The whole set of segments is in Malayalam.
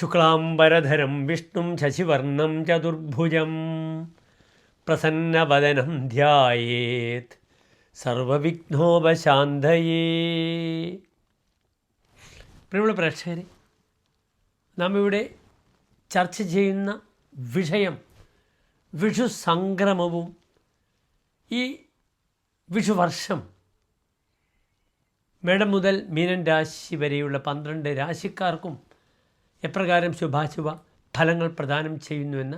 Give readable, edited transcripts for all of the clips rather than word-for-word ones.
ശുക്ലാംബരധരം വിഷ്ണും ശശിവർണം ചതുർഭുജം പ്രസന്നവദനം ധ്യായേത് സർവവിഘ്നോപശാന്തയേ. പ്രിയമുള്ള പ്രേക്ഷകരെ, നാം ഇവിടെ ചർച്ച ചെയ്യുന്ന വിഷയം വിഷു സംക്രമവും ഈ വിഷുവർഷം മേടം മുതൽ മീനൻ രാശി വരെയുള്ള 12 രാശിക്കാർക്കും എപ്രകാരം ശുഭാശുഭ ഫലങ്ങൾ പ്രദാനം ചെയ്യുന്നുവെന്ന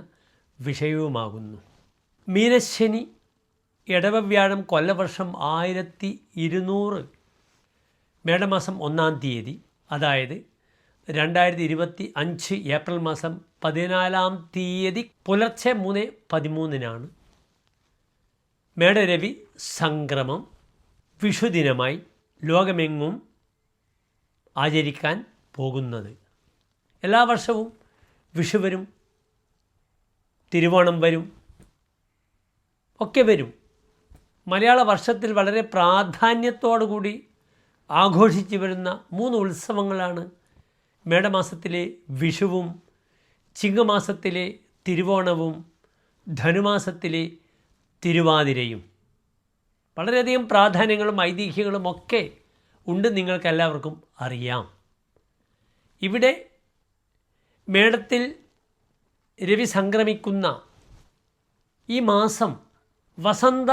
വിഷയവുമാകുന്നു. മീനശനി ഇടവവ്യാഴം കൊല്ലവർഷം 1200 മേടമാസം 1-ാം തീയതി, അതായത് 2025 ഏപ്രിൽ മാസം 14-ാം തീയതി പുലർച്ചെ 3:13 മേടരവി സംക്രമം വിഷുദിനമായി ലോകമെങ്ങും ആചരിക്കാൻ പോകുന്നത്. എല്ലാ വർഷവും വിഷു വരും, തിരുവോണം വരും, ഒക്കെ വരും. മലയാള വർഷത്തിൽ വളരെ പ്രാധാന്യത്തോടു കൂടി ആഘോഷിച്ചു വരുന്ന 3 ഉത്സവങ്ങളാണ് മേടമാസത്തിലെ വിഷുവും, ചിങ്ങമാസത്തിലെ തിരുവോണവും, ധനുമാസത്തിലെ തിരുവാതിരയും. വളരെയധികം പ്രാധാന്യങ്ങളും ഐതിഹ്യങ്ങളും ഒക്കെ ഉണ്ട്, നിങ്ങൾക്കെല്ലാവർക്കും അറിയാം. ഇവിടെ മേടത്തിൽ രവി സംക്രമിക്കുന്ന ഈ മാസം വസന്ത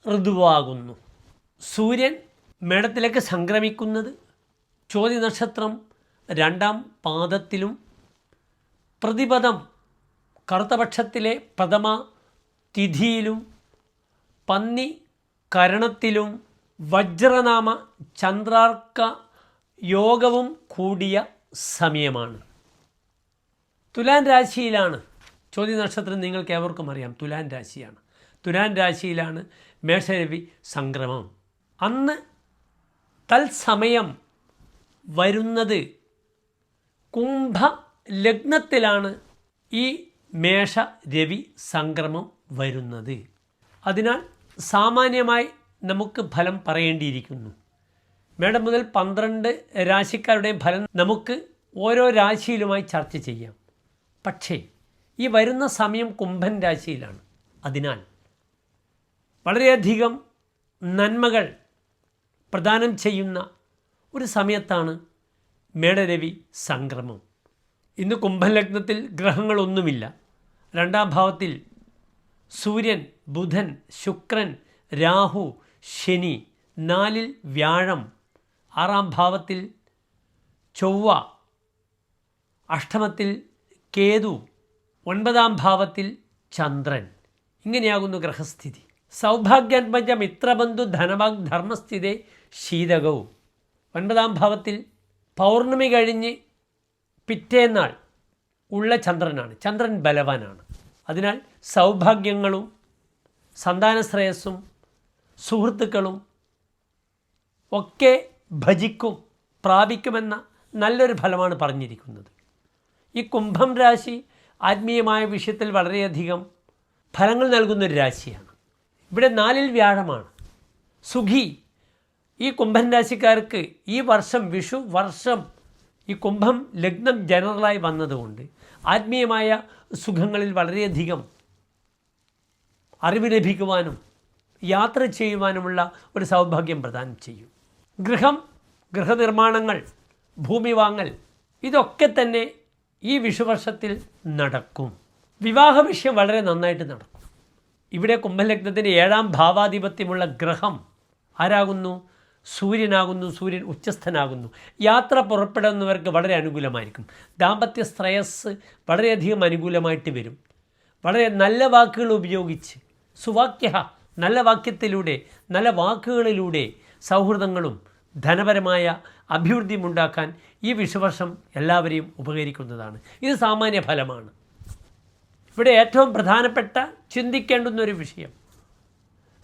ഋതുവാകുന്നു. സൂര്യൻ മേടത്തിലേക്ക് സംക്രമിക്കുന്നത് ചോതി നക്ഷത്രം 2-ാം പാദത്തിലും പ്രതിപദം കറുത്തപക്ഷത്തിലെ പ്രഥമ തിഥിയിലും പന്നി കരണത്തിലും വജ്രനാമ ചന്ദ്രാർക്ക യോഗവും കൂടിയ സമയമാണ്. തുലാൻ രാശിയിലാണ് ചോതി നക്ഷത്രം, നിങ്ങൾക്ക് ഏവർക്കും അറിയാം, തുലാൻ രാശിയാണ്. തുലാൻ രാശിയിലാണ് മേഷരവി സംക്രമം. അന്ന് തത്സമയം വരുന്നത് കുംഭ ലഗ്നത്തിലാണ് ഈ മേഷരവി സംക്രമം വരുന്നത്. അതിനാൽ സാമാന്യമായി നമുക്ക് ഫലം പറയേണ്ടിയിരിക്കുന്നു. മേടം മുതൽ 12 രാശിക്കാരുടെയും ഫലം നമുക്ക് ഓരോ രാശിയിലുമായി ചർച്ച ചെയ്യാം. പക്ഷേ ഈ വരുന്ന സമയം കുംഭൻ രാശിയിലാണ്. അതിനാൽ വളരെയധികം നന്മകൾ പ്രദാനം ചെയ്യുന്ന ഒരു സമയത്താണ് മേടരവി സംക്രമം. ഇന്ന് കുംഭൻ ലഗ്നത്തിൽ ഗ്രഹങ്ങളൊന്നുമില്ല. 2-ാം ഭാവത്തിൽ സൂര്യൻ, ബുധൻ, ശുക്രൻ, രാഹു, ശനി, 4-ൽ വ്യാഴം, 6-ാം ഭാവത്തിൽ ചൊവ്വ, അഷ്ടമത്തിൽ കേതു, 9-ാം ഭാവത്തിൽ ചന്ദ്രൻ. ഇങ്ങനെയാകുന്നു ഗ്രഹസ്ഥിതി. സൗഭാഗ്യാത്മജ മിത്രബന്ധു ധനവാഗ് ധർമ്മസ്ഥിതേ ശീതകവും. 9-ാം ഭാവത്തിൽ പൗർണമി കഴിഞ്ഞ് പിറ്റേന്നാൾ ഉള്ള ചന്ദ്രനാണ്. ചന്ദ്രൻ ബലവാനാണ്. അതിനാൽ സൗഭാഗ്യങ്ങളും സന്താനശ്രേയസ്സും സുഹൃത്തുക്കളും ഒക്കെ ഭജിക്കും, പ്രാപിക്കുമെന്ന നല്ലൊരു ഫലമാണ് പറഞ്ഞിരിക്കുന്നത്. ഈ കുംഭം രാശി ആത്മീയമായ വിഷയത്തിൽ വളരെയധികം ഫലങ്ങൾ നൽകുന്നൊരു രാശിയാണ്. ഇവിടെ 4-ൽ വ്യാഴമാണ്. സുഖി. ഈ കുംഭൻ രാശിക്കാർക്ക് ഈ വർഷം വിഷു വർഷം ഈ കുംഭം ലഗ്നം ജനറലായി വന്നതുകൊണ്ട് ആത്മീയമായ സുഖങ്ങളിൽ വളരെയധികം അറിവ് ലഭിക്കുവാനും യാത്ര ചെയ്യുവാനുമുള്ള ഒരു സൗഭാഗ്യം പ്രദാനം ചെയ്യും. ഗൃഹം, ഗൃഹനിർമ്മാണങ്ങൾ, ഭൂമി വാങ്ങൽ, ഇതൊക്കെ തന്നെ ഈ വിഷുവർഷത്തിൽ നടക്കും. വിവാഹ വിഷയം വളരെ നന്നായിട്ട് നടക്കും. ഇവിടെ കുംഭലഗ്നത്തിൻ്റെ 7-ാം ഭാവാധിപത്യമുള്ള ഗ്രഹം ആരാകുന്നു? സൂര്യനാകുന്നു. സൂര്യൻ ഉച്ചസ്ഥനാകുന്നു. യാത്ര പുറപ്പെടുന്നവർക്ക് വളരെ അനുകൂലമായിരിക്കും. ദാമ്പത്യ ശ്രേയസ് വളരെയധികം അനുകൂലമായിട്ട് വരും. വളരെ നല്ല വാക്കുകൾ ഉപയോഗിച്ച് സുവാക്യ, നല്ല വാക്യത്തിലൂടെ, നല്ല വാക്കുകളിലൂടെ സൗഹൃദങ്ങളും ധനപരമായ അഭിവൃദ്ധിയും ഉണ്ടാക്കാൻ ഈ വിഷുവർഷം എല്ലാവരെയും ഉപകരിക്കുന്നതാണ്. ഇത് സാമാന്യ ഫലമാണ്. ഇവിടെ ഏറ്റവും പ്രധാനപ്പെട്ട ചിന്തിക്കേണ്ടുന്നൊരു വിഷയം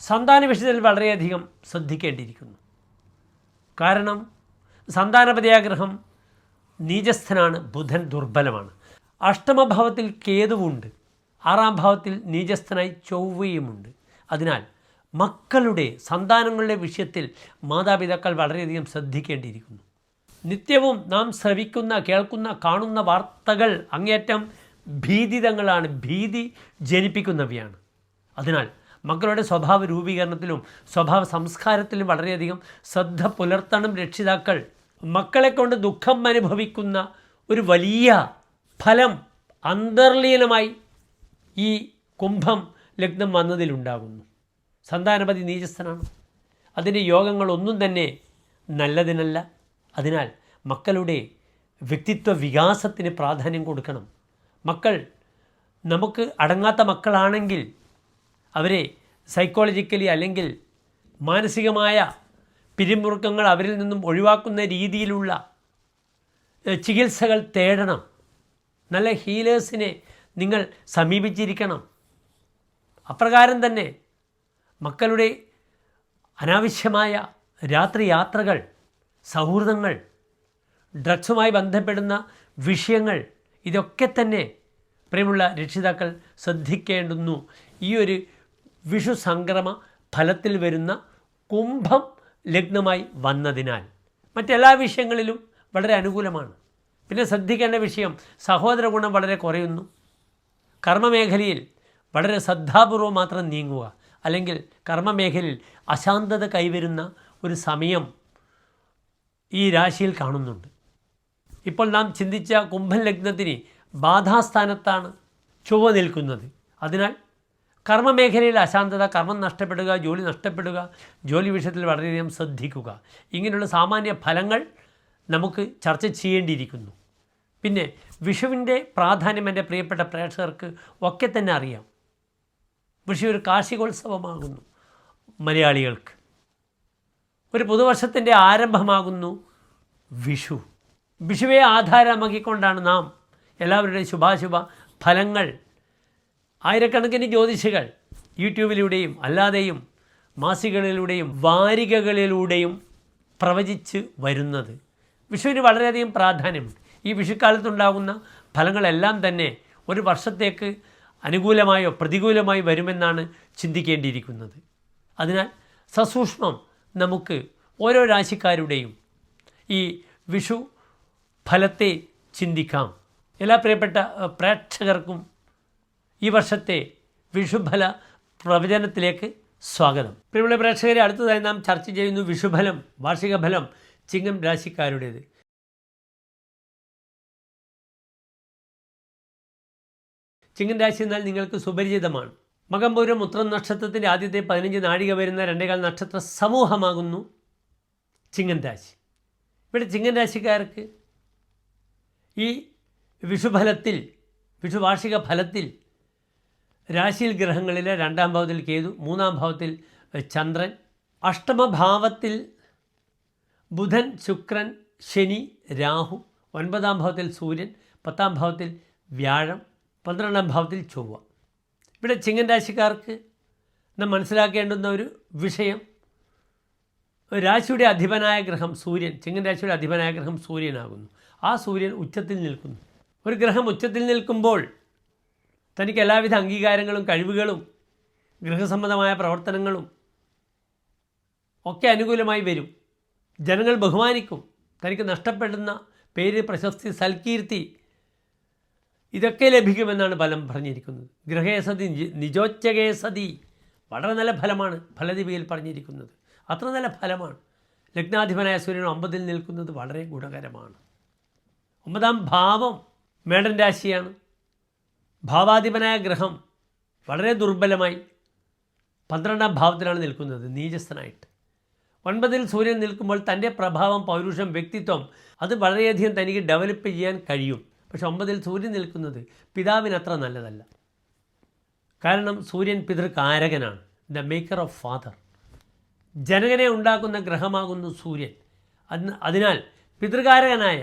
സന്താന വിഷയത്തിൽ വളരെയധികം ശ്രദ്ധിക്കേണ്ടിയിരിക്കുന്നു. കാരണം സന്താനപതിയാഗ്രഹം നീചസ്ഥനാണ്, ബുധൻ ദുർബലമാണ്. അഷ്ടമഭാവത്തിൽ കേതുവുണ്ട്, 6-ാം ഭാവത്തിൽ നീചസ്ഥനായി ചൊവ്വയുമുണ്ട്. അതിനാൽ മക്കളുടെ സന്താനങ്ങളുടെ വിഷയത്തിൽ മാതാപിതാക്കൾ വളരെയധികം ശ്രദ്ധിക്കേണ്ടിയിരിക്കുന്നു. നിത്യവും നാം ശ്രവിക്കുന്ന, കേൾക്കുന്ന, കാണുന്ന വാർത്തകൾ അങ്ങേയറ്റം ഭീതിതങ്ങളാണ്, ഭീതി ജനിപ്പിക്കുന്നവയാണ്. അതിനാൽ മക്കളുടെ സ്വഭാവ രൂപീകരണത്തിലും സ്വഭാവ സംസ്കാരത്തിലും വളരെയധികം ശ്രദ്ധ പുലർത്തണം രക്ഷിതാക്കൾ. മക്കളെ കൊണ്ട് ദുഃഖം അനുഭവിക്കുന്ന ഒരു വലിയ ഫലം അന്തർലീനമായി ഈ കുംഭം ലഗ്നം വന്നതിലുണ്ടാകുന്നു. സന്താനപതി നീചസ്ഥനാണ്. അതിൻ്റെ യോഗങ്ങളൊന്നും തന്നെ നല്ലതിനല്ല. അതിനാൽ മക്കളുടെ വ്യക്തിത്വ വികാസത്തിന് പ്രാധാന്യം കൊടുക്കണം. മക്കൾ നമുക്ക് അടങ്ങാത്ത മക്കളാണെങ്കിൽ അവരെ സൈക്കോളജിക്കലി അല്ലെങ്കിൽ മാനസികമായ പിരിമുറുക്കങ്ങൾ അവരിൽ നിന്നും ഒഴിവാക്കുന്ന രീതിയിലുള്ള ചികിത്സകൾ തേടണം. നല്ല ഹീലേഴ്സിനെ നിങ്ങൾ സമീപിച്ചിരിക്കണം. അപ്രകാരം തന്നെ മക്കളുടെ അനാവശ്യമായ രാത്രി യാത്രകൾ, സൗഹൃദങ്ങൾ, ഡ്രഗ്സുമായി ബന്ധപ്പെടുന്ന വിഷയങ്ങൾ, ഇതൊക്കെ തന്നെ പ്രിയമുള്ള രക്ഷിതാക്കൾ ശ്രദ്ധിക്കേണ്ടുന്നു. ഈ ഒരു വിഷു സംക്രമ ഫലത്തിൽ വരുന്ന കുംഭം ലഗ്നമായി വന്നതിനാൽ മറ്റെല്ലാ വിഷയങ്ങളിലും വളരെ അനുകൂലമാണ്. പിന്നെ ശ്രദ്ധിക്കേണ്ട വിഷയം, സഹോദര ഗുണം വളരെ കുറയുന്നു. കർമ്മമേഖലയിൽ വളരെ ശ്രദ്ധാപൂർവം മാത്രം നീങ്ങുക, അല്ലെങ്കിൽ കർമ്മമേഖലയിൽ അശാന്തത കൈവരുന്ന ഒരു സമയം ഈ രാശിയിൽ കാണുന്നുണ്ട്. ഇപ്പോൾ നാം ചിന്തിച്ച കുംഭം ലഗ്നത്തിന് ബാധാസ്ഥാനത്താണ് ചൊവ്വ നിൽക്കുന്നത്. അതിനാൽ കർമ്മമേഖലയിൽ അശാന്തത, കർമ്മം നഷ്ടപ്പെടുക, ജോലി നഷ്ടപ്പെടുക, ജോലി വിഷയത്തിൽ വളരെയധികം ശ്രദ്ധിക്കുക, ഇങ്ങനെയുള്ള സാമാന്യ ഫലങ്ങൾ നമുക്ക് ചർച്ച ചെയ്യേണ്ടിയിരിക്കുന്നു. പിന്നെ വിഷുവിൻ്റെ പ്രാധാന്യം എൻ്റെ പ്രിയപ്പെട്ട പ്രേക്ഷകർക്ക് ഒക്കെ തന്നെ അറിയാം. വിഷു ഒരു കാർഷികോത്സവമാകുന്നു. മലയാളികൾക്ക് ഒരു പുതുവർഷത്തിൻ്റെ ആരംഭമാകുന്നു വിഷു. വിഷുവെ ആധാരമാക്കിക്കൊണ്ടാണ് നാം എല്ലാവരുടെയും ശുഭാശുഭ ഫലങ്ങൾ ആയിരക്കണക്കിന് ജ്യോതിഷികൾ യൂട്യൂബിലൂടെയും അല്ലാതെയും മാസികകളിലൂടെയും വാരികകളിലൂടെയും പ്രവചിച്ച് വരുന്നത്. വിഷുവിന് വളരെയധികം പ്രാധാന്യമുണ്ട്. ഈ വിഷുക്കാലത്തുണ്ടാകുന്ന ഫലങ്ങളെല്ലാം തന്നെ ഒരു വർഷത്തേക്ക് അനുകൂലമായോ പ്രതികൂലമായോ വരുമെന്നാണ് ചിന്തിക്കേണ്ടിയിരിക്കുന്നത്. അതിനാൽ സസൂക്ഷ്മം നമുക്ക് ഓരോ രാശിക്കാരുടെയും ഈ വിഷു ഫലത്തെ ചിന്തിക്കാം. എല്ലാ പ്രിയപ്പെട്ട പ്രേക്ഷകർക്കും ഈ വർഷത്തെ വിഷുഫല പ്രവചനത്തിലേക്ക് സ്വാഗതം. പ്രിയമുള്ള പ്രേക്ഷകരെ, അടുത്തതായി നാം ചർച്ച ചെയ്യുന്നു വിഷുഫലം, വാർഷിക ഫലം ചിങ്ങം രാശിക്കാരുടേത്. ചിങ്ങം രാശി എന്നാൽ നിങ്ങൾക്ക് സുപരിചിതമാണ്. മകം പൂരം ഉത്രം നക്ഷത്രത്തിൻ്റെ ആദ്യത്തെ 15 നാഴിക വരുന്ന 2.25 നക്ഷത്ര സമൂഹമാകുന്നു ചിങ്ങം രാശി. ഇവിടെ ചിങ്ങം രാശിക്കാർക്ക് ഈ വിഷുഫലത്തിൽ, വിഷുവാർഷിക ഫലത്തിൽ രാശിയിൽ ഗ്രഹങ്ങളിലെ 2-ാം ഭാവത്തിൽ കേതു, 3-ാം ഭാവത്തിൽ ചന്ദ്രൻ, അഷ്ടമഭാവത്തിൽ ബുധൻ, ശുക്രൻ, ശനി, രാഹു, 9-ാം ഭാവത്തിൽ സൂര്യൻ, 10-ാം ഭാവത്തിൽ വ്യാഴം, 12-ാം ഭാവത്തിൽ ചൊവ്വ. ഇവിടെ ചിങ്ങൻ രാശിക്കാർക്ക് നാം മനസ്സിലാക്കേണ്ടുന്ന ഒരു വിഷയം, രാശിയുടെ അധിപനായ ഗ്രഹം സൂര്യൻ, ചിങ്ങൻ രാശിയുടെ അധിപനായ ഗ്രഹം സൂര്യനാകുന്നു. ആ സൂര്യൻ ഉച്ചത്തിൽ നിൽക്കുന്നു. ഒരു ഗ്രഹം ഉച്ചത്തിൽ നിൽക്കുമ്പോൾ തനിക്ക് എല്ലാവിധ അംഗീകാരങ്ങളും കഴിവുകളും ഗൃഹസംബന്ധമായ പ്രവർത്തനങ്ങളും ഒക്കെ അനുകൂലമായി വരും. ജനങ്ങൾ ബഹുമാനിക്കും. തനിക്ക് നഷ്ടപ്പെടുന്ന പേര്, പ്രശസ്തി, സൽകീർത്തി ഇതൊക്കെ ലഭിക്കുമെന്നാണ് ഫലം പറഞ്ഞിരിക്കുന്നത്. ഗ്രഹേസതി നിജോച്ചകേസതി, വളരെ നല്ല ഫലമാണ് ഫലദീപികയിൽ പറഞ്ഞിരിക്കുന്നത്. അത്ര നല്ല ഫലമാണ്. ലഗ്നാധിപനായ സൂര്യൻ 9-ൽ നിൽക്കുന്നത് വളരെ ഗുണകരമാണ്. 9-ാം ഭാവം മേടൻ രാശിയാണ്. ഭാവാധിപനായ ഗ്രഹം വളരെ ദുർബലമായി 12-ാം ഭാവത്തിലാണ് നിൽക്കുന്നത്, നീചസ്ഥനായിട്ട്. 9-ൽ സൂര്യൻ നിൽക്കുമ്പോൾ തൻ്റെ പ്രഭാവം, പൗരുഷം, വ്യക്തിത്വം അത് വളരെയധികം തനിക്ക് ഡെവലപ്പ് ചെയ്യാൻ കഴിയും. പക്ഷെ 9-ൽ സൂര്യൻ നിൽക്കുന്നത് പിതാവിന് അത്ര നല്ലതല്ല. കാരണം സൂര്യൻ പിതൃകാരകനാണ്, ദ മേക്കർ ഓഫ് ഫാദർ. ജനകനെ ഉണ്ടാക്കുന്ന ഗ്രഹമാകുന്നു സൂര്യൻ. അതിനാൽ പിതൃകാരകനായ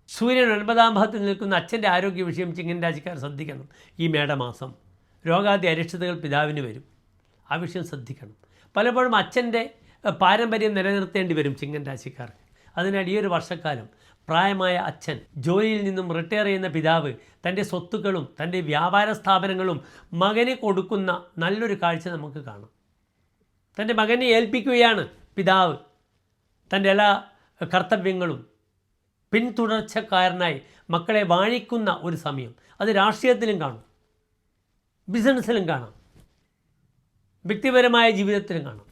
സൂര്യൻ 9-ാം ഭാവത്തിൽ നിൽക്കുന്ന അച്ഛൻ്റെ ആരോഗ്യ വിഷയം ചിങ്ങൻ രാശിക്കാർ ശ്രദ്ധിക്കണം. ഈ മേടമാസം രോഗാദി അരിഷ്ടതകൾ പിതാവിന് വരും. ആ വിഷയം ശ്രദ്ധിക്കണം. പലപ്പോഴും അച്ഛൻ്റെ പാരമ്പര്യം നിലനിർത്തേണ്ടി വരും ചിങ്ങൻ രാശിക്കാർക്ക്. അതിനാൽ ഈ ഒരു വർഷക്കാലം പ്രായമായ അച്ഛൻ, ജോലിയിൽ നിന്നും റിട്ടയർ ചെയ്യുന്ന പിതാവ് തൻ്റെ സ്വത്തുക്കളും തൻ്റെ വ്യാപാര സ്ഥാപനങ്ങളും മകന് കൊടുക്കുന്ന നല്ലൊരു കാഴ്ച നമുക്ക് കാണാം. തൻ്റെ മകനെ ഏൽപ്പിക്കുകയാണ് പിതാവ് തൻ്റെ എല്ലാ കർത്തവ്യങ്ങളും. പിന്തുടർച്ചക്കാരനായി മക്കളെ വാഴിക്കുന്ന ഒരു സമയം. അത് രാഷ്ട്രീയത്തിലും കാണും, ബിസിനസ്സിലും കാണാം, വ്യക്തിപരമായ ജീവിതത്തിലും കാണാം.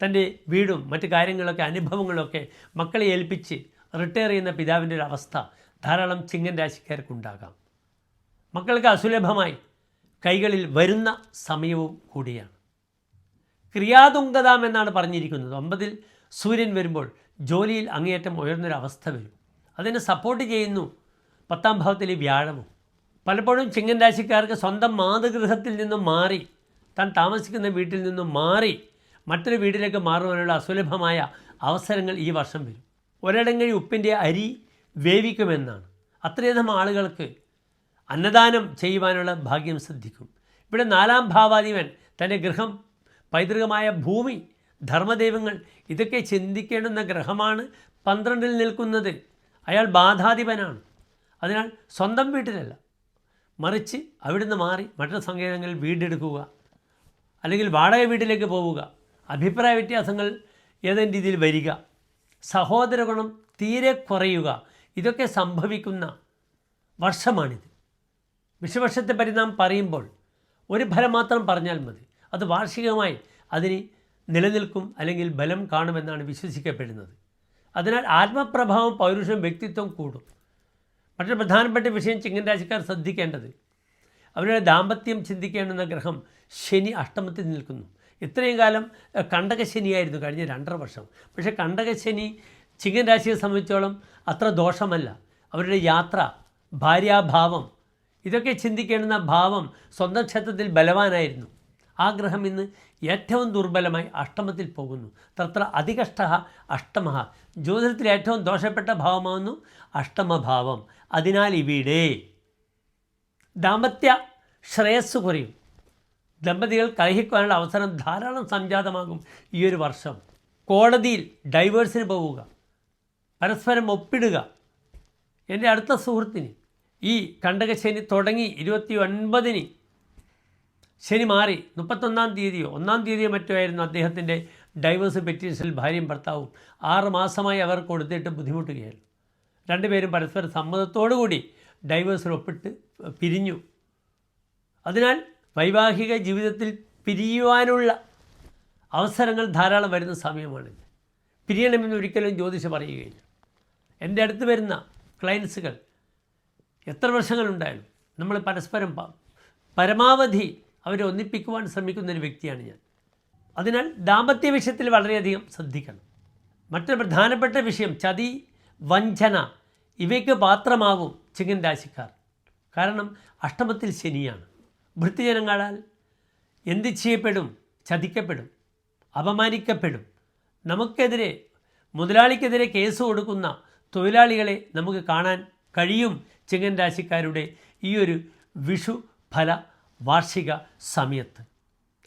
തൻ്റെ വീടും മറ്റു കാര്യങ്ങളൊക്കെ അനുഭവങ്ങളൊക്കെ മക്കളെ ഏൽപ്പിച്ച് റിട്ടയർ ചെയ്യുന്ന പിതാവിൻ്റെ ഒരു അവസ്ഥ ധാരാളം ചിങ്ങൻ രാശിക്കാർക്കുണ്ടാകാം. മക്കൾക്ക് അസുലഭമായി കൈകളിൽ വരുന്ന സമയവും കൂടിയാണ്. ക്രിയാതുങ്കതാം എന്നാണ് പറഞ്ഞിരിക്കുന്നത്. 9-ൽ സൂര്യൻ വരുമ്പോൾ ജോലിയിൽ അങ്ങേയറ്റം ഉയർന്നൊരവസ്ഥ വരും. അതിനെ സപ്പോർട്ട് ചെയ്യുന്നു 10-ാം ഭാവത്തിലെ വ്യാഴവും. പലപ്പോഴും ചിങ്ങൻ രാശിക്കാർക്ക് സ്വന്തം മാതൃഗൃഹത്തിൽ നിന്നും മാറി, താൻ താമസിക്കുന്ന വീട്ടിൽ നിന്നും മാറി മറ്റൊരു വീട്ടിലേക്ക് മാറുവാനുള്ള അസുലഭമായ അവസരങ്ങൾ ഈ വർഷം വരും. ഒരിടങ്ങഴി ഉപ്പിൻ്റെ അരി വേവിക്കുമെന്നാണ്. അത്രയധികം ആളുകൾക്ക് അന്നദാനം ചെയ്യുവാനുള്ള ഭാഗ്യം സിദ്ധിക്കും. ഇവിടെ 4-ാം ഭാവാധിപൻ തൻ്റെ ഗൃഹം, പൈതൃകമായ ഭൂമി, ധർമ്മദൈവങ്ങൾ ഇതൊക്കെ ചിന്തിക്കേണ്ടുന്ന ഗ്രഹമാണ് 12-ൽ നിൽക്കുന്നത്. അയാൾ ബാധാധിപനാണ്. അതിനാൽ സ്വന്തം വീട്ടിലല്ല, മറിച്ച് അവിടുന്ന് മാറി മറ്റു സങ്കേതങ്ങളിൽ വീടെടുക്കുക, അല്ലെങ്കിൽ വാടക വീട്ടിലേക്ക് പോവുക, അഭിപ്രായ വ്യത്യാസങ്ങൾ ഏതെങ്കിലും രീതിയിൽ വരിക, സഹോദര ഗുണം തീരെ കുറയുക, ഇതൊക്കെ സംഭവിക്കുന്ന വർഷമാണിത്. വിഷുവർഷത്തെപ്പറ്റി നാം പറയുമ്പോൾ ഒരു ഫലം മാത്രം പറഞ്ഞാൽ മതി. അത് വാർഷികമായി അതിന് നിലനിൽക്കും, അല്ലെങ്കിൽ ബലം കാണുമെന്നാണ് വിശ്വസിക്കപ്പെടുന്നത്. അതിനാൽ ആത്മപ്രഭാവം, പൗരുഷം, വ്യക്തിത്വം കൂടും. മറ്റൊരു പ്രധാനപ്പെട്ട വിഷയം ചിങ്ങൻ രാശിക്കാർ ശ്രദ്ധിക്കേണ്ടത്, അവരുടെ ദാമ്പത്യം ചിന്തിക്കേണ്ടുന്ന ഗ്രഹം ശനി അഷ്ടമത്തിൽ നിൽക്കുന്നു. ഇത്രയും കാലം കണ്ടകശനിയായിരുന്നു കഴിഞ്ഞ 2.5 വർഷം. പക്ഷേ കണ്ടകശനി ചിങ്ങൻ രാശിയെ സംബന്ധിച്ചോളം അത്ര ദോഷമല്ല. അവരുടെ യാത്ര, ഭാര്യാഭാവം ഇതൊക്കെ ചിന്തിക്കേണ്ടുന്ന ഭാവം സ്വന്തം ക്ഷേത്രത്തിൽ ബലവാനായിരുന്നു. ആ ഗ്രഹം ഇന്ന് ഏറ്റവും ദുർബലമായി അഷ്ടമത്തിൽ പോകുന്നു. തത്ര അതികഷ്ട അഷ്ടമ. ജ്യോതിഷത്തിൽ ഏറ്റവും ദോഷപ്പെട്ട ഭാവമാകുന്നു അഷ്ടമഭാവം. അതിനാൽ ഇവിടെ ദാമ്പത്യ ശ്രേയസ് കുറയും. ദമ്പതികൾ കലഹിക്കാനുള്ള അവസരം ധാരാളം സംജാതമാകും ഈ ഒരു വർഷം. കോടതിയിൽ ഡൈവേഴ്സിന് പോവുക, പരസ്പരം ഒപ്പിടുക. എൻ്റെ അടുത്ത സുഹൃത്തിന് ഈ കണ്ടകശനി തുടങ്ങി 29-ന് ശനി മാറി 31-ാം തീയതിയോ 1-ാം തീയതിയോ മറ്റോ ആയിരുന്നു അദ്ദേഹത്തിൻ്റെ ഡൈവേഴ്സ് പെറ്റീഷനിൽ ഭാര്യയും ഭർത്താവും 6 മാസമായി അവർ കൊടുത്തിട്ട് ബുദ്ധിമുട്ടുകയായിരുന്നു. രണ്ടുപേരും പരസ്പര സമ്മതത്തോടുകൂടി ഡൈവേഴ്സിൽ ഒപ്പിട്ട് പിരിഞ്ഞു. അതിനാൽ വൈവാഹിക ജീവിതത്തിൽ പിരിയുവാനുള്ള അവസരങ്ങൾ ധാരാളം വരുന്ന സമയമാണിത്. പിരിയണമെന്ന് ഒരിക്കലും ജ്യോതിഷം പറയുകയില്ല. എൻ്റെ അടുത്ത് വരുന്ന ക്ലയൻസുകൾ എത്ര വർഷങ്ങളുണ്ടായാലും നമ്മൾ പരസ്പരം പരമാവധി അവരെ ഒന്നിപ്പിക്കുവാൻ ശ്രമിക്കുന്നൊരു വ്യക്തിയാണ് ഞാൻ. അതിനാൽ ദാമ്പത്യ വിഷയത്തിൽ വളരെയധികം ശ്രദ്ധിക്കണം. മറ്റൊരു പ്രധാനപ്പെട്ട വിഷയം ചതി, വഞ്ചന ഇവയ്ക്ക് പാത്രമാകും ചിങ്ങൻ രാശിക്കാർ. കാരണം അഷ്ടമത്തിൽ ശനിയാണ്. ഭൃത്യജനങ്ങളാൽ എന്ത് ചെയ്യപ്പെടും? ചതിക്കപ്പെടും, അപമാനിക്കപ്പെടും. നമുക്കെതിരെ, മുതലാളിക്കെതിരെ കേസ് കൊടുക്കുന്ന തൊഴിലാളികളെ നമുക്ക് കാണാൻ കഴിയും ചിങ്ങൻ രാശിക്കാരുടെ ഈ ഒരു വിഷു ഫല വാർഷിക സമയത്ത്.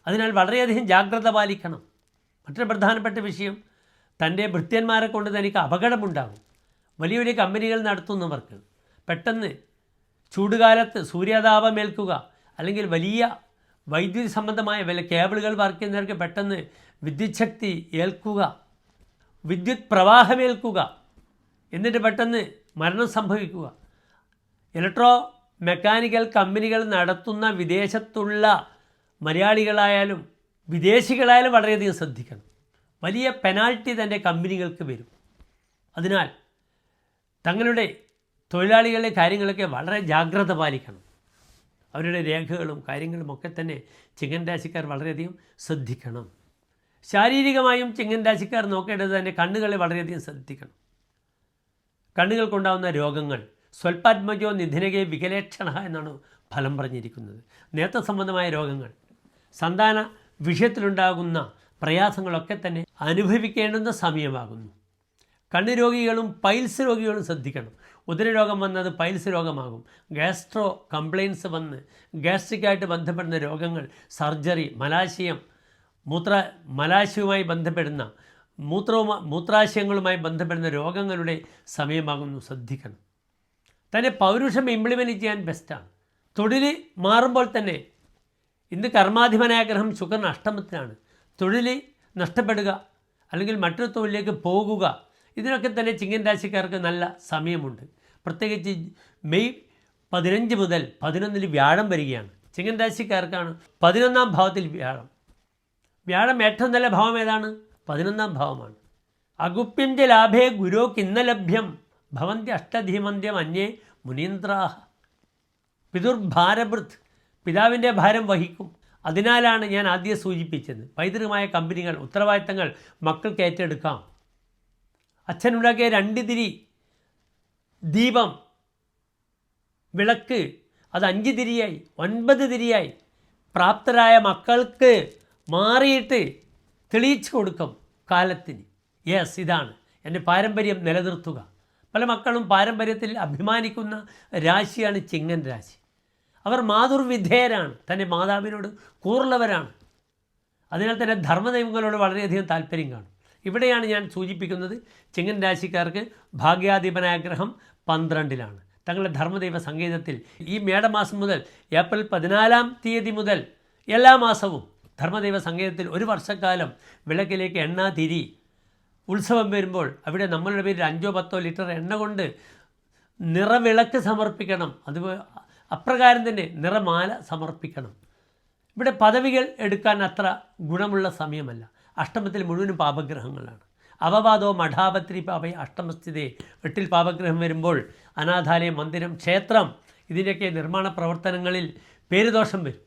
അതിനാൽ വളരെയധികം ജാഗ്രത പാലിക്കണം. മറ്റൊരു പ്രധാനപ്പെട്ട വിഷയം, തൻ്റെ ഭൃത്യന്മാരെ കൊണ്ട് തനിക്ക് അപകടമുണ്ടാകും. വലിയ വലിയ കമ്പനികൾ നടത്തുന്നവർക്ക് പെട്ടെന്ന് ചൂടുകാലത്ത് സൂര്യാതാപമേൽക്കുക, അല്ലെങ്കിൽ വലിയ വൈദ്യുതി സംബന്ധമായ വല്ല കേബിളുകൾ വർക്ക് ചെയ്യുന്നവർക്ക് പെട്ടെന്ന് വിദ്യുത് ശക്തി ഏൽക്കുക, വിദ്യുത് പ്രവാഹമേൽക്കുക, എന്നിട്ട് പെട്ടെന്ന് മരണം സംഭവിക്കുക. ഇലക്ട്രോ മെക്കാനിക്കൽ കമ്പനികൾ നടത്തുന്ന വിദേശത്തുള്ള മലയാളികളായാലും വിദേശികളായാലും വളരെയധികം ശ്രദ്ധിക്കണം. വലിയ പെനാൽറ്റി തൻ്റെ കമ്പനികൾക്ക് വരും. അതിനാൽ തങ്ങളുടെ തൊഴിലാളികളുടെ കാര്യങ്ങളൊക്കെ വളരെ ജാഗ്രത പാലിക്കണം. അവരുടെ രേഖകളും കാര്യങ്ങളും ഒക്കെ തന്നെ ചിങ്ങൻ രാശിക്കാർ വളരെയധികം ശ്രദ്ധിക്കണം. ശാരീരികമായും ചിങ്ങൻ രാശിക്കാർ നോക്കേണ്ടത് തന്നെ കണ്ണുകളെ വളരെയധികം ശ്രദ്ധിക്കണം. കണ്ണുകൾക്കുണ്ടാകുന്ന രോഗങ്ങൾ സ്വൽപാത്മജോ നിധനകെ വികലേക്ഷണ എന്നാണ് ഫലം പറഞ്ഞിരിക്കുന്നത്. നേത്ര സംബന്ധമായ രോഗങ്ങൾ, സന്താന വിഷയത്തിലുണ്ടാകുന്ന പ്രയാസങ്ങളൊക്കെ തന്നെ അനുഭവിക്കേണ്ടുന്ന സമയമാകുന്നു. കണ്ണ് രോഗികളും പൈൽസ് രോഗികളും ശ്രദ്ധിക്കണം. ഉദരരോഗം വന്നത് പൈൽസ് രോഗമാകും. ഗ്യാസ്ട്രോ കംപ്ലയിൻസ് വന്ന് ഗ്യാസ്ട്രിക്കായിട്ട് ബന്ധപ്പെടുന്ന രോഗങ്ങൾ, സർജറി, മലാശയം, മലാശയവുമായി ബന്ധപ്പെടുന്ന മൂത്രാശയങ്ങളുമായി ബന്ധപ്പെടുന്ന രോഗങ്ങളുടെ സമയമാകുന്നു. ശ്രദ്ധിക്കണം. തന്നെ പൗരുഷം ഇംപ്ലിമെൻറ്റ് ചെയ്യാൻ ബെസ്റ്റാണ്. തൊഴിൽ മാറുമ്പോൾ തന്നെ ഇന്ന് കർമാധിപനായ ഗ്രഹം ശുക്രൻ അഷ്ടമത്തിലാണ്. തൊഴിൽ നഷ്ടപ്പെടുക അല്ലെങ്കിൽ മറ്റൊരു തൊഴിലേക്ക് പോകുക, ഇതിനൊക്കെ തന്നെ ചിങ്ങൻ രാശിക്കാർക്ക് നല്ല സമയമുണ്ട്. പ്രത്യേകിച്ച് മെയ് 15 മുതൽ 11 വ്യാഴം വരികയാണ്. ചിങ്ങൻ രാശിക്കാർക്കാണ് 11ാം ഭാവത്തിൽ വ്യാഴം ഏറ്റവും നല്ല ഭാവം ഏതാണ്? 11ാം ഭാവമാണ്. അഗുപ്യഞ്ച ലാഭേ ഗുരോ കിന്നലഭ്യം ഭവന്തി അഷ്ടധീമന്ത്യം അന്യേ മുനീന്ദ്രാഹ. പിതൃഭാരഭൃത്, പിതാവിൻ്റെ ഭാരം വഹിക്കും. അതിനാലാണ് ഞാൻ ആദ്യം സൂചിപ്പിച്ചത്, പൈതൃകമായ കമ്പനികൾ, ഉത്തരവാദിത്തങ്ങൾ മക്കൾക്ക് ഏറ്റെടുക്കാം. അച്ഛനുണ്ടാക്കിയ 2 തിരി ദീപം വിളക്ക് അത് 5 തിരിയായി, 9 തിരിയായി. പ്രാപ്തരായ മക്കൾക്ക് മാറിയിട്ട് തെളിയിച്ചു കൊടുക്കും കാലത്തിന്. യെസ്, ഇതാണ് എൻ്റെ പാരമ്പര്യം നിലനിർത്തുക. പല മക്കളും പാരമ്പര്യത്തിൽ അഭിമാനിക്കുന്ന രാശിയാണ് ചിങ്ങൻ രാശി. അവർ മാതൃവിധേയരാണ്, തൻ്റെ മാതാവിനോട് കൂറുള്ളവരാണ്. അതിനാൽ തന്നെ ധർമ്മദൈവങ്ങളോട് വളരെയധികം താല്പര്യം കാണും. ഇവിടെയാണ് ഞാൻ സൂചിപ്പിക്കുന്നത്, ചിങ്ങൻ രാശിക്കാർക്ക് ഭാഗ്യാധിപനായ ഗ്രഹം 12ലാണ്. തങ്ങളുടെ ധർമ്മദൈവ സങ്കേതത്തിൽ ഈ മേടമാസം മുതൽ ഏപ്രിൽ 14-ാം തീയതി മുതൽ എല്ലാ മാസവും ധർമ്മദൈവ സങ്കേതത്തിൽ 1 വർഷക്കാലം വിളക്കിലേക്ക് എണ്ണ തിരി ഉത്സവം വരുമ്പോൾ അവിടെ നമ്മളുടെ പേരിൽ 5-10 ലിറ്റർ എണ്ണ കൊണ്ട് നിറവിളക്ക് സമർപ്പിക്കണം. അപ്രകാരം തന്നെ നിറമാല സമർപ്പിക്കണം. ഇവിടെ പദവികൾ എടുക്കാൻ അത്ര ഗുണമുള്ള സമയമല്ല. അഷ്ടമത്തിൽ മുഴുവനും പാപഗ്രഹങ്ങളാണ്. അവവാദോ മഠാപത്രി പാപയെ അഷ്ടമസ്ഥിതേ. 8ൽ പാപഗ്രഹം വരുമ്പോൾ അനാഥാലയം, മന്ദിരം, ക്ഷേത്രം ഇതിൻ്റെയൊക്കെ നിർമ്മാണ പ്രവർത്തനങ്ങളിൽ പേരുദോഷം വരും.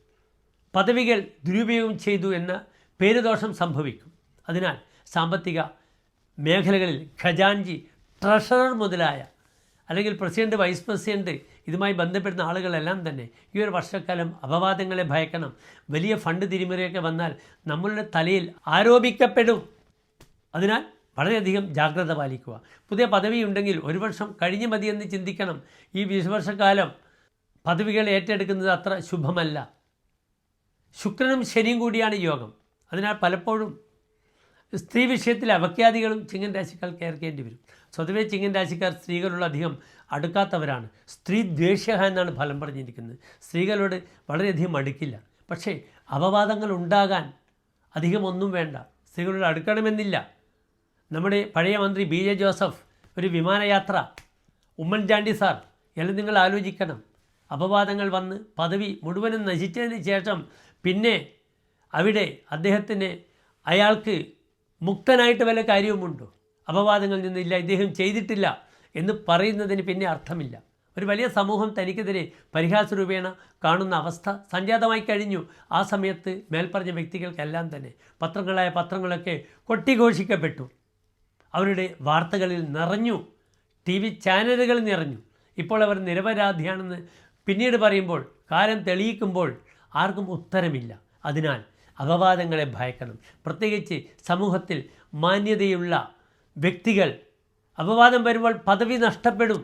പദവികൾ ദുരുപയോഗം ചെയ്തു എന്ന പേരുദോഷം സംഭവിക്കും. അതിനാൽ സാമ്പത്തിക മേഖലകളിൽ ഖജാൻജി, ട്രഷറർ മുതലായ അല്ലെങ്കിൽ പ്രസിഡന്റ്, വൈസ് പ്രസിഡന്റ് ഇതുമായി ബന്ധപ്പെടുന്ന ആളുകളെല്ലാം തന്നെ ഈ ഒരു വർഷക്കാലം അപവാദങ്ങളെ ഭയക്കണം. വലിയ ഫണ്ട് തിരിമറിയൊക്കെ വന്നാൽ നമ്മളുടെ തലയിൽ ആരോപിക്കപ്പെടും. അതിനാൽ വളരെയധികം ജാഗ്രത പാലിക്കുക. പുതിയ പദവി ഉണ്ടെങ്കിൽ 1 വർഷം കഴിഞ്ഞ് മതിയെന്ന് ചിന്തിക്കണം. ഈ 20 വർഷക്കാലം പദവികൾ ഏറ്റെടുക്കുന്നത് അത്ര ശുഭമല്ല. ശുക്രനും ശനിയും കൂടിയാണ് യോഗം. അതിനാൽ പലപ്പോഴും സ്ത്രീ വിഷയത്തിൽ അവഖ്യാദികളും ചിങ്ങൻ രാശിക്കാർ കേൾക്കേണ്ടി വരും. സ്വതവേ ചിങ്ങൻ രാശിക്കാർ സ്ത്രീകളോട് അധികം അടുക്കാത്തവരാണ്. സ്ത്രീ ദ്വേഷ്യ എന്നാണ് ഫലം പറഞ്ഞിരിക്കുന്നത്. സ്ത്രീകളോട് വളരെയധികം അടുക്കില്ല. പക്ഷേ അപവാദങ്ങൾ ഉണ്ടാകാൻ അധികം ഒന്നും വേണ്ട. സ്ത്രീകളോട് അടുക്കണമെന്നില്ല. നമ്മുടെ പഴയ മന്ത്രി BJ ജോസഫ് ഒരു വിമാനയാത്ര, ഉമ്മൻചാണ്ടി സാർ എല്ലാം നിങ്ങൾ ആലോചിക്കണം. അപവാദങ്ങൾ വന്ന് പദവി മുഴുവനും നശിച്ചതിന് ശേഷം പിന്നെ അവിടെ അയാൾക്ക് മുക്തനായിട്ട് വല്ല കാര്യവുമുണ്ടോ? അപവാദങ്ങളിൽ നിന്നില്ല, ഇദ്ദേഹം ചെയ്തിട്ടില്ല എന്ന് പറയുന്നതിന് പിന്നെ അർത്ഥമില്ല. ഒരു വലിയ സമൂഹം തനിക്കെതിരെ പരിഹാസരൂപേണ കാണുന്ന അവസ്ഥ സംജാതമായി കഴിഞ്ഞു. ആ സമയത്ത് മേൽപ്പറഞ്ഞ വ്യക്തികൾക്കെല്ലാം തന്നെ പത്രങ്ങളൊക്കെ കൊട്ടിഘോഷിക്കപ്പെട്ടു. അവരുടെ വാർത്തകളിൽ നിറഞ്ഞു, TV ചാനലുകൾ നിറഞ്ഞു. ഇപ്പോൾ അവർ നിരപരാധിയാണെന്ന് പിന്നീട് പറയുമ്പോൾ, കാലം തെളിയിക്കുമ്പോൾ ആർക്കും ഉത്തരമില്ല. അതിനാൽ അപവാദങ്ങളെ ഭയക്കണം. പ്രത്യേകിച്ച് സമൂഹത്തിൽ മാന്യതയുള്ള വ്യക്തികൾ അപവാദം വരുമ്പോൾ പദവി നഷ്ടപ്പെടും.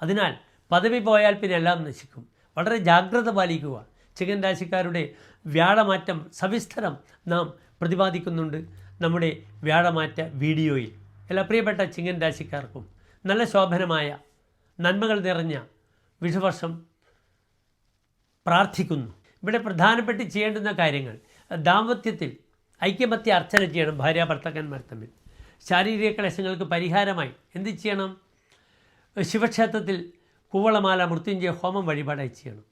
അതിനാൽ പദവി പോയാൽ പിന്നെ എല്ലാം നശിക്കും. വളരെ ജാഗ്രത പാലിക്കുക. ചിങ്ങൻ രാശിക്കാരുടെ വ്യാഴമാറ്റം സവിസ്തരം നാം പ്രതിപാദിക്കുന്നുണ്ട് നമ്മുടെ വ്യാഴമാറ്റ വീഡിയോയിൽ. എല്ലാ പ്രിയപ്പെട്ട ചിങ്ങൻ രാശിക്കാർക്കും നല്ല ശോഭനമായ നന്മകൾ നിറഞ്ഞ വിഷുവർഷം പ്രാർത്ഥിക്കുന്നു. ഇവിടെ പ്രധാനപ്പെട്ട് ചെയ്യേണ്ടുന്ന കാര്യങ്ങൾ, ദാമ്പത്യത്തിൽ ഐക്യമത്യ അർച്ചന ചെയ്യണം ഭാര്യാഭർത്താക്കന്മാർ തമ്മിൽ. ശാരീരിക ക്ലേശങ്ങൾക്ക് പരിഹാരമായി എന്ത് ചെയ്യണം? ശിവക്ഷേത്രത്തിൽ കൂവളമാല മൃത്യുഞ്ജയ ഹോമം വഴിപാടായി ചെയ്യണം.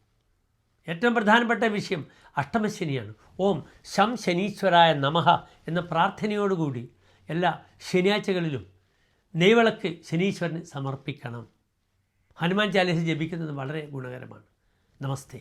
ഏറ്റവും പ്രധാനപ്പെട്ട വിഷയം അഷ്ടമശനിയാണ്. ഓം ശം ശനീശ്വരായ നമഃ എന്ന പ്രാർത്ഥനയോടുകൂടി എല്ലാ ശനിയാഴ്ചകളിലും നെയ്വിളക്ക് ശനീശ്വരന് സമർപ്പിക്കണം. ഹനുമാൻ ചാലീസ ജപിക്കുന്നത് വളരെ ഗുണകരമാണ്. നമസ്തേ.